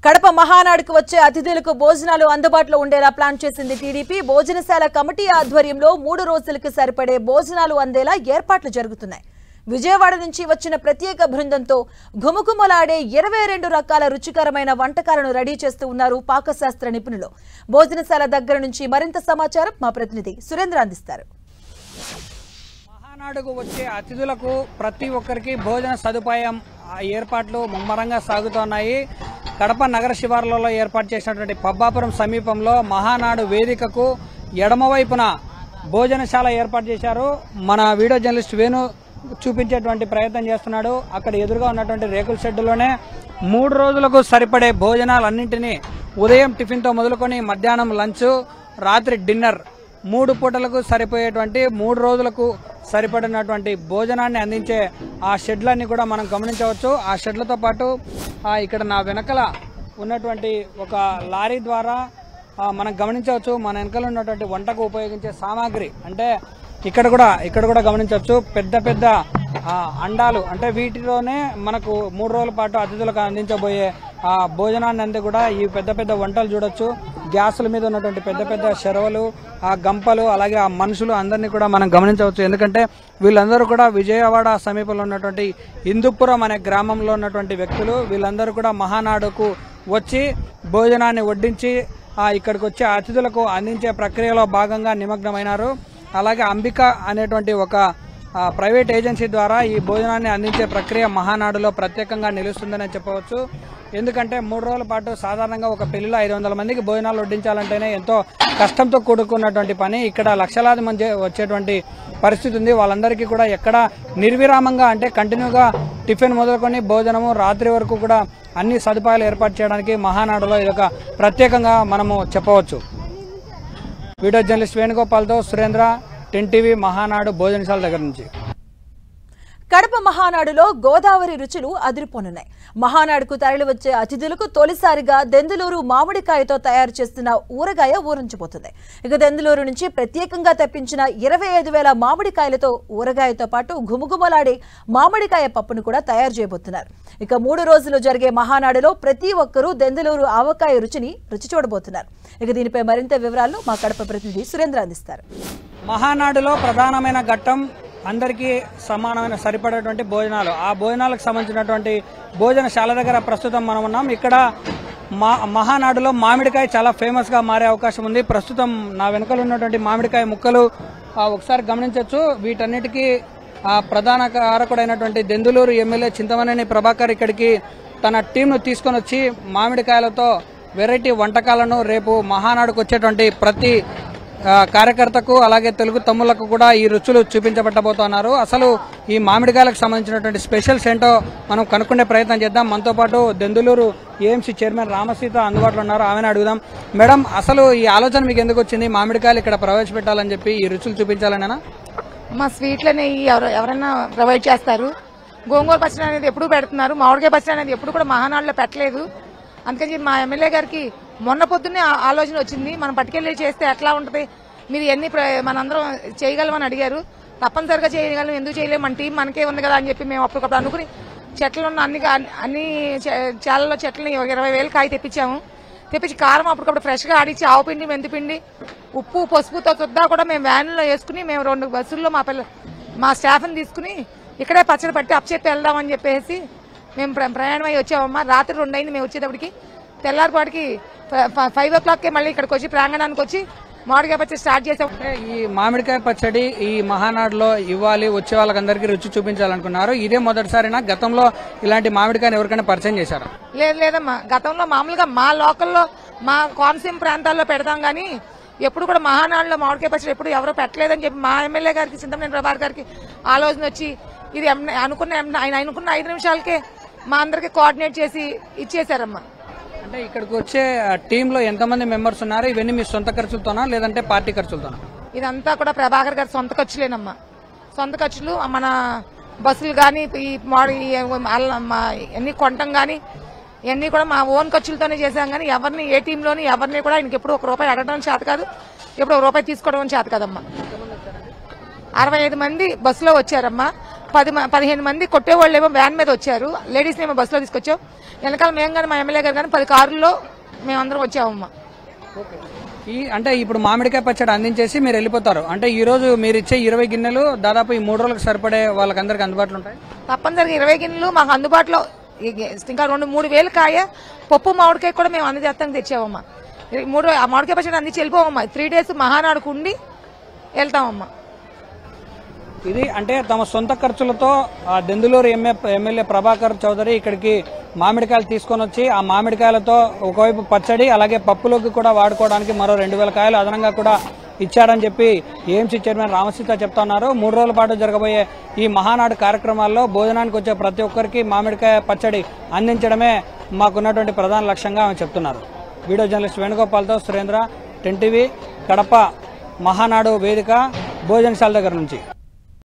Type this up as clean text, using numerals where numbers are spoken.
కడప మహానాడుకు వచ్చే అతిథులకు భోజనాలు అందుబాటులో ఉండేలా ప్లాన్ చేసింది టీడీపీ. భోజనశాల కమిటీ ఆధ్వర్యంలో 3 రోజులకు సరిపడే భోజనాలు అందేలా ఏర్పాట్లు జరుగుతున్నాయి. విజయవాడ నుంచి వచ్చిన ప్రత్యేక బృందంతో ఘుమఘుమలాడే 22 రకాల రుచికరమైన వంటకాలను రెడీ చేస్తూ ఉన్నారు పాకశాస్త్ర నిపుణులు. భోజనశాల దగ్గర నుంచి మరింత సమాచారం మా ప్రతినిధి సురేంద్ర అందిస్తారు. మహానాడుకు వచ్చే అతిథులకు ప్రతి ఒక్కరికి భోజన సదుపాయం ఏర్పాట్లు ముమ్మరంగా సాగుతున్నాయి. కడప నగర శివార్లలో ఏర్పాటు చేసినటువంటి పబ్బాపురం సమీపంలో మహానాడు వేదికకు ఎడమవైపున భోజనశాల ఏర్పాటు చేశారు. మన వీడియో జర్నలిస్ట్ వేణు చూపించేటువంటి ప్రయత్నం చేస్తున్నాడు. అక్కడ ఎదురుగా ఉన్నటువంటి రేకుల షెడ్డులోనే 3 రోజులకు సరిపడే భోజనాలన్నింటినీ ఉదయం టిఫిన్తో మొదలుకొని మధ్యాహ్నం లంచ్, రాత్రి డిన్నర్ 3 పూటలకు సరిపోయేటువంటి 3 రోజులకు సరిపడినటువంటి భోజనాన్ని అందించే ఆ షెడ్లన్నీ కూడా మనం గమనించవచ్చు. ఆ షెడ్లతో పాటు ఇక్కడ నా వెనకల ఉన్నటువంటి ఒక లారీ ద్వారా మనం గమనించవచ్చు మన వెనకాల ఉన్నటువంటి వంటకు ఉపయోగించే సామాగ్రి. అంటే ఇక్కడ కూడా గమనించవచ్చు పెద్ద పెద్ద అండాలు. అంటే వీటిలోనే మనకు 3 రోజుల పాటు అతిథులకు అందించబోయే ఆ భోజనాన్ని అంతా కూడా ఈ పెద్ద పెద్ద వంటలు చూడొచ్చు. గ్యాసుల మీద ఉన్నటువంటి పెద్ద పెద్ద చెరవలు, ఆ గంపలు, అలాగే ఆ మనుషులు అందరినీ కూడా మనం గమనించవచ్చు. ఎందుకంటే వీళ్ళందరూ కూడా విజయవాడ సమీపంలో ఉన్నటువంటి హిందూపురం అనే గ్రామంలో ఉన్నటువంటి వ్యక్తులు. వీళ్ళందరూ కూడా మహానాడుకు వచ్చి భోజనాన్ని వడ్డించి ఇక్కడికి వచ్చే అతిథులకు అందించే ప్రక్రియలో భాగంగా నిమగ్నమైనారు. అలాగే అంబిక అనేటువంటి ఒక ప్రైవేట్ ఏజెన్సీ ద్వారా ఈ భోజనాన్ని అందించే ప్రక్రియ మహానాడులో ప్రత్యేకంగా నిలుస్తుందని చెప్పవచ్చు. ఎందుకంటే 3 రోజుల పాటు సాధారణంగా ఒక పెళ్లిలో 500 మందికి భోజనాలు వడ్డించాలంటేనే ఎంతో కష్టంతో కూడుకున్నటువంటి పని. ఇక్కడ లక్షలాది మంది వచ్చేటువంటి పరిస్థితి ఉంది. వాళ్ళందరికీ కూడా ఎక్కడ నిర్విరామంగా అంటే కంటిన్యూగా టిఫిన్ మొదలుకొని భోజనము రాత్రి వరకు కూడా అన్ని సదుపాయాలు ఏర్పాటు చేయడానికి మహానాడులో ఇదొక ప్రత్యేకంగా మనము చెప్పవచ్చు. వీడియో జర్నలిస్ట్ వేణుగోపాల్తో సురేంద్ర, 10 టీవీ, మహానాడు భోజనశాల దగ్గర నుంచి. కడప మహానాడులో గోదావరి రుచులు అదిరిపోనున్నాయి. మహానాడుకు తరలివచ్చే అతిథులకు తొలిసారిగా దెందులూరు మామిడికాయతో తయారు చేస్తున్న ఊరగాయ ఊరించిపోతుంది. ఇక దెందులూరు నుంచి ప్రత్యేకంగా తెప్పించిన 25,000 మామిడికాయలతో ఊరగాయతో పాటు ఘుమఘుమలాడే మామిడికాయ పప్పును కూడా తయారు చేయబోతున్నారు. ఇక 3 రోజులు జరిగే మహానాడులో ప్రతి ఒక్కరూ దెందులూరు ఆవకాయ రుచి చూడబోతున్నారు. ఇక దీనిపై మరింత వివరాలను మా కడప ప్రతినిధి సురేంద్ర అందిస్తారు. మహానాడులో ప్రధానమైన ఘట్టం అందరికీ సమానమైన సరిపడేటువంటి భోజనాలు. ఆ భోజనాలకు సంబంధించినటువంటి భోజనశాల దగ్గర ప్రస్తుతం మనం ఉన్నాం. ఇక్కడ మహానాడులో మామిడికాయ చాలా ఫేమస్గా మారే అవకాశం ఉంది. ప్రస్తుతం నా వెనుకలు ఉన్నటువంటి మామిడికాయ ముక్కలు ఒకసారి గమనించవచ్చు. వీటన్నిటికీ ప్రధాన కారకుడైనటువంటి దెందులూరు ఎమ్మెల్యే చింతమనేని ప్రభాకర్ ఇక్కడికి తన టీంను తీసుకొని వచ్చి మామిడికాయలతో వెరైటీ వంటకాలను రేపు మహానాడుకు వచ్చేటువంటి ప్రతి కార్యకర్తకు అలాగే తెలుగు తమ్ముళ్లకు కూడా ఈ రుచులు చూపించబట్టబోతున్నారు. అసలు ఈ మామిడికాయలకు సంబంధించినటువంటి స్పెషల్స్ ఏంటో మనం కనుక్కునే ప్రయత్నం చేద్దాం. మనతో పాటు దెందులూరు ఏఎంసీ చైర్మన్ రామసీత అందుబాటులో ఉన్నారు. ఆమెను అడుగుదాం. మేడం, అసలు ఈ ఆలోచన మీకు ఎందుకు వచ్చింది? మామిడికాయలు ఇక్కడ ప్రవేశపెట్టాలని చెప్పి ఈ రుచులు చూపించాలనేనా? మా స్వీట్లని ఎవరైనా ప్రొవైడ్ చేస్తారు. గోంగూర పచ్చడి అనేది ఎప్పుడు పెడుతున్నారు, మామిడికాయ పచ్చడి అనేది ఎప్పుడు కూడా మహానాడులో పెట్టలేదు. అందుకని మా ఎమ్మెల్యే గారికి మొన్న పొద్దున్నే ఆలోచన వచ్చింది, మనం పట్టుకెళ్ళి చేస్తే ఎట్లా ఉంటుంది, మీరు ఎన్ని మనందరం చేయగలమని అడిగారు. తప్పనిసరిగా చేయగలం, ఎందుకు చేయలేము, మన టీం మనకే ఉంది కదా అని చెప్పి మేము అప్పటికప్పుడు అనుకుని చెట్లు ఉన్న అన్ని చాలలో చెట్లని 20,000 కాయ తెప్పించి కారం అప్పటికప్పుడు ఫ్రెష్గా ఆడిచ్చి ఆవుపిండి, మెంతిపిండి, ఉప్పు, పసుపుతో సుద్దా కూడా మేము వ్యాన్లో వేసుకుని మేము 2 బస్సుల్లో మా స్టాఫ్ని తీసుకుని ఇక్కడే పచ్చడి పట్టి అప్పచెప్పి వెళ్దామని చెప్పేసి మేము ప్రయాణమై వచ్చామమ్మా. రాత్రి 2 అయింది మేము వచ్చేటప్పటికి. తెల్లారిపాటికి 5 o'clockకే మళ్ళీ ఇక్కడికి వచ్చి ప్రాంగణానికి వచ్చి మామిడికాయ పచ్చడి స్టార్ట్ చేసాం. ఈ మామిడికాయ పచ్చడి ఈ మహానాడులో ఇవ్వాలి, వచ్చే వాళ్ళకందరికీ రుచి చూపించాలనుకున్నారు. ఇదే మొదటిసారినా? గతంలో ఇలాంటి మామిడికాయని ఎవరికైనా పరిచయం చేశారా? లేదమ్మా, గతంలో మామూలుగా మా లోకల్లో మా కోనసీమ ప్రాంతాల్లో పెడతాం కానీ ఎప్పుడు కూడా మహానాడులో మామిడికాయ పచ్చడి ఎప్పుడు ఎవరో పెట్టలేదని చెప్పి మా ఎమ్మెల్యే గారికి చింతమనేని ప్రభాకర్ గారికి ఆలోచన వచ్చి ఇది ఆయన అనుకున్న 5 నిమిషాలకే మా అందరికి కోఆర్డినేట్ చేసి ఇచ్చేసారమ్మా. అంటే ఇక్కడికి వచ్చే టీంలో ఎంతమంది మెంబర్స్ ఉన్నారు? ఇవన్నీ మీ సొంత ఖర్చులతోనా లేదంటే పార్టీ ఖర్చులతోనా? ఇదంతా కూడా ప్రభాకర్ గారి సొంత ఖర్చులేనమ్మా. సొంత ఖర్చులు, మన బస్సులు కానీ అన్ని కొనటం కానీ ఇవన్నీ కూడా మా ఓన్ ఖర్చులతోనే చేశాం. కానీ ఎవరిని ఏ టీంలోని ఎవరిని కూడా ఆయనకి ఎప్పుడు 1 రూపాయి అడగడం చేత కాదు, ఎప్పుడు 1 రూపాయి తీసుకోవడం చేత కదమ్మా. 65 మంది బస్సులో వచ్చారమ్మా. 15 మంది కొట్టేవాళ్ళు ఏమో వ్యాన్ మీద వచ్చారు, లేడీస్ ఏమో బస్సులో తీసుకొచ్చాం. వెనకాల మేము కానీ మా ఎమ్మెల్యే గారు కానీ 10 కార్లలో మేమందరం వచ్చామమ్మా. అంటే ఇప్పుడు మామిడికాయ పచ్చడి అందించేసి మీరు వెళ్ళిపోతారు. అంటే ఈ రోజు మీరు ఇచ్చే 20 గిన్నెలు దాదాపు ఈ 3 రోజులకు సరిపడే వాళ్ళకందరికి అందుబాటులో ఉంటాయి. తప్పనిసరిగా 20 గిన్నెలు మాకు అందుబాటులో, ఇంకా 2-3 వేలు కాయ పప్పు మామిడికాయ కూడా మేము అందజేస్తానికి తెచ్చామమ్మా. ఆ మామిడికాయ పచ్చడి అందించి వెళ్ళిపోవమ్మా. 3 డేస్ మహానాడుకు ఉండి వెళ్తామమ్మా. ఇది అంటే తమ సొంత ఖర్చులతో దెందులూరు ఎమ్మెల్యే ప్రభాకర్ చౌదరి ఇక్కడికి మామిడికాయలు తీసుకొని వచ్చి ఆ మామిడికాయలతో ఒకవైపు పచ్చడి అలాగే పప్పులోకి కూడా వాడుకోవడానికి మరో 2000 కాయలు అదనంగా కూడా ఇచ్చాడని చెప్పి ఏఎంసీ చైర్మన్ రామసీత చెప్తా ఉన్నారు. 3 రోజుల పాటు జరగబోయే ఈ మహానాడు కార్యక్రమాల్లో భోజనానికి వచ్చే ప్రతి ఒక్కరికి మామిడికాయ పచ్చడి అందించడమే మాకున్నటువంటి ప్రధాన లక్ష్యంగా ఆమె చెప్తున్నారు. వీడియో జర్నలిస్ట్ వేణుగోపాల్తో సురేంద్ర, 10 టీవీ, కడప మహానాడు వేదిక భోజనశాల దగ్గర నుంచి.